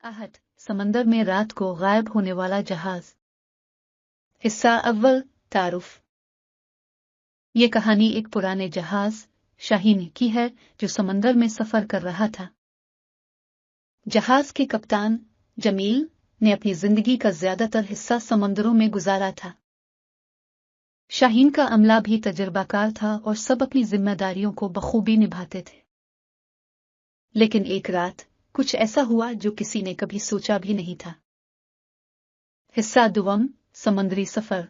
आहट समंदर में रात को गायब होने वाला जहाज। हिस्सा अव्वल तारुफ। ये कहानी एक पुराने जहाज शाहीन की है जो समंदर में सफर कर रहा था। जहाज के कप्तान जमील ने अपनी जिंदगी का ज्यादातर हिस्सा समंदरों में गुजारा था। शाहीन का अमला भी तजुर्बाकार था और सब अपनी जिम्मेदारियों को बखूबी निभाते थे। लेकिन एक रात कुछ ऐसा हुआ जो किसी ने कभी सोचा भी नहीं था। हिस्सा दुवम समुद्री सफर।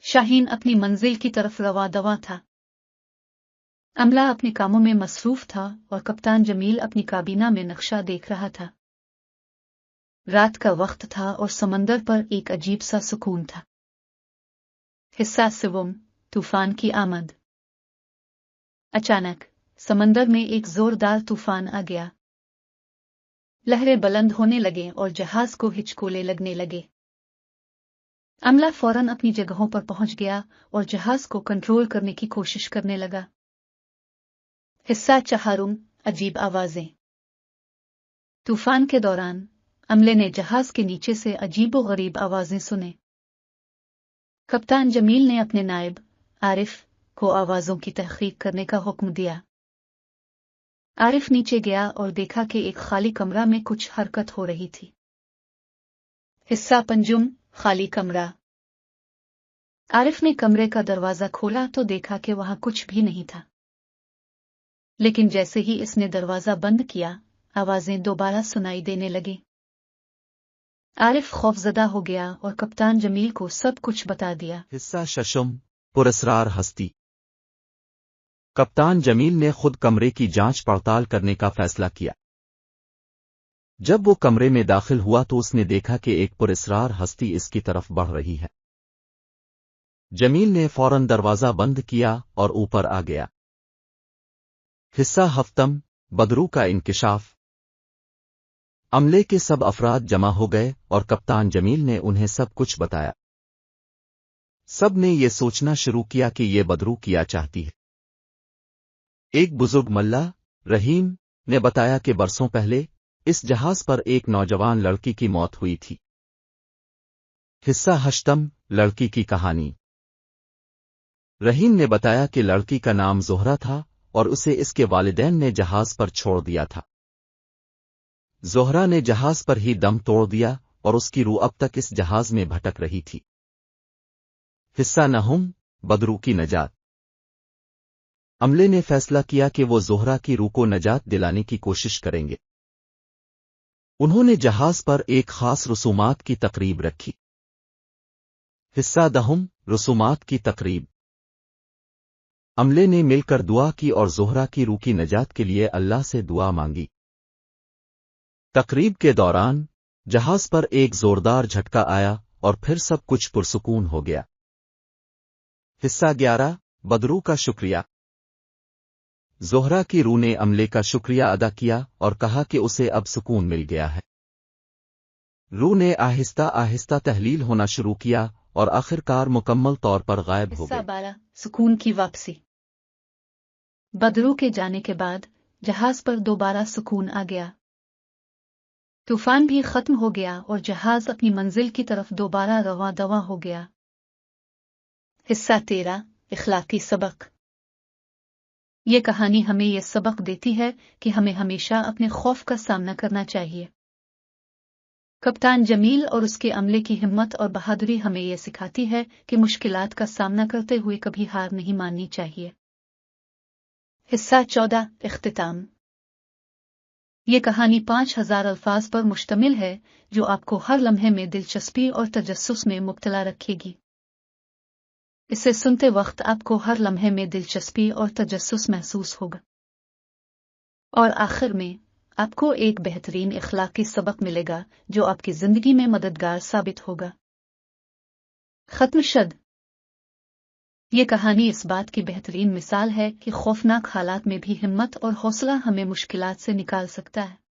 शाहीन अपनी मंजिल की तरफ रवा दवा था। अमला अपने कामों में मसरूफ था और कप्तान जमील अपनी काबीना में नक्शा देख रहा था। रात का वक्त था और समंदर पर एक अजीब सा सुकून था। हिस्सा सिवम तूफान की आमद। अचानक समंदर में एक जोरदार तूफान आ गया। लहरें बुलंद होने लगे और जहाज को हिचकोले लगने लगे। अमला फौरन अपनी जगहों पर पहुंच गया और जहाज को कंट्रोल करने की कोशिश करने लगा। हिस्सा चहारुम अजीब आवाजें। तूफान के दौरान अमले ने जहाज के नीचे से अजीबो-गरीब आवाजें सुने। कप्तान जमील ने अपने नायब आरिफ को आवाजों की तहकीक करने का हुक्म दिया। आरिफ नीचे गया और देखा कि एक खाली कमरा में कुछ हरकत हो रही थी। हिस्सा पंजुम खाली कमरा। आरिफ ने कमरे का दरवाजा खोला तो देखा कि वहां कुछ भी नहीं था। लेकिन जैसे ही इसने दरवाजा बंद किया आवाजें दोबारा सुनाई देने लगी। आरिफ खौफजदा हो गया और कप्तान जमील को सब कुछ बता दिया। हिस्सा शशम पुरस्रार हस्ती। कप्तान जमील ने खुद कमरे की जांच पड़ताल करने का फैसला किया। जब वो कमरे में दाखिल हुआ तो उसने देखा कि एक पुरस्रार हस्ती इसकी तरफ बढ़ रही है। जमील ने फौरन दरवाजा बंद किया और ऊपर आ गया। हिस्सा हफ्तम बदरू का इंकिशाफ। अमले के सब अफराद जमा हो गए और कप्तान जमील ने उन्हें सब कुछ बताया। सब ने ये सोचना शुरू किया कि ये बदरू किया चाहती है। एक बुजुर्ग मल्ला रहीम ने बताया कि बरसों पहले इस जहाज पर एक नौजवान लड़की की मौत हुई थी। हिस्सा हश्तम लड़की की कहानी। रहीम ने बताया कि लड़की का नाम जोहरा था और उसे इसके वालिदैन ने जहाज पर छोड़ दिया था। जोहरा ने जहाज पर ही दम तोड़ दिया और उसकी रूह अब तक इस जहाज में भटक रही थी। हिस्सा नहुम बदरू की नजात। अमले ने फैसला किया कि वो जोहरा की रूह को नजात दिलाने की कोशिश करेंगे। उन्होंने जहाज पर एक खास रसूमात की तकरीब रखी। हिस्सा दहुम रसूमात की तकरीब। अमले ने मिलकर दुआ की और जोहरा की रूह की नजात के लिए अल्लाह से दुआ मांगी। तकरीब के दौरान जहाज पर एक जोरदार झटका आया और फिर सब कुछ पुरसुकून हो गया। हिस्सा 11 बदरू का शुक्रिया। जोहरा की रूह ने अमले का शुक्रिया अदा किया और कहा कि उसे अब सुकून मिल गया है। रूह ने आहिस्ता आहिस्ता तहलील होना शुरू किया और आखिरकार मुकम्मल तौर पर गायब हो गई। 12 सुकून की वापसी। बदरू के जाने के बाद जहाज पर दोबारा सुकून आ गया। तूफान भी खत्म हो गया और जहाज अपनी मंजिल की तरफ दोबारा रवा दवा हो गया। हिस्सा 13 इखलाकी सबक। ये कहानी हमें यह सबक देती है कि हमें हमेशा अपने खौफ का सामना करना चाहिए। कप्तान जमील और उसके अमले की हिम्मत और बहादुरी हमें यह सिखाती है कि मुश्किलात का सामना करते हुए कभी हार नहीं माननी चाहिए। हिस्सा 14 इख्तिताम। ये कहानी 5000 अल्फाज पर मुश्तमिल है जो आपको हर लम्हे में दिलचस्पी और तजस्सुस में मुब्तला रखेगी। इसे सुनते वक्त आपको हर लम्हे में दिलचस्पी और तजस्सुस महसूस होगा। और आखिर में आपको एक बेहतरीन इखलाकी सबक मिलेगा जो आपकी जिंदगी में मददगार साबित होगा। खत्म शद। ये कहानी इस बात की बेहतरीन मिसाल है कि खौफनाक हालात में भी हिम्मत और हौसला हमें मुश्किलात से निकाल सकता है।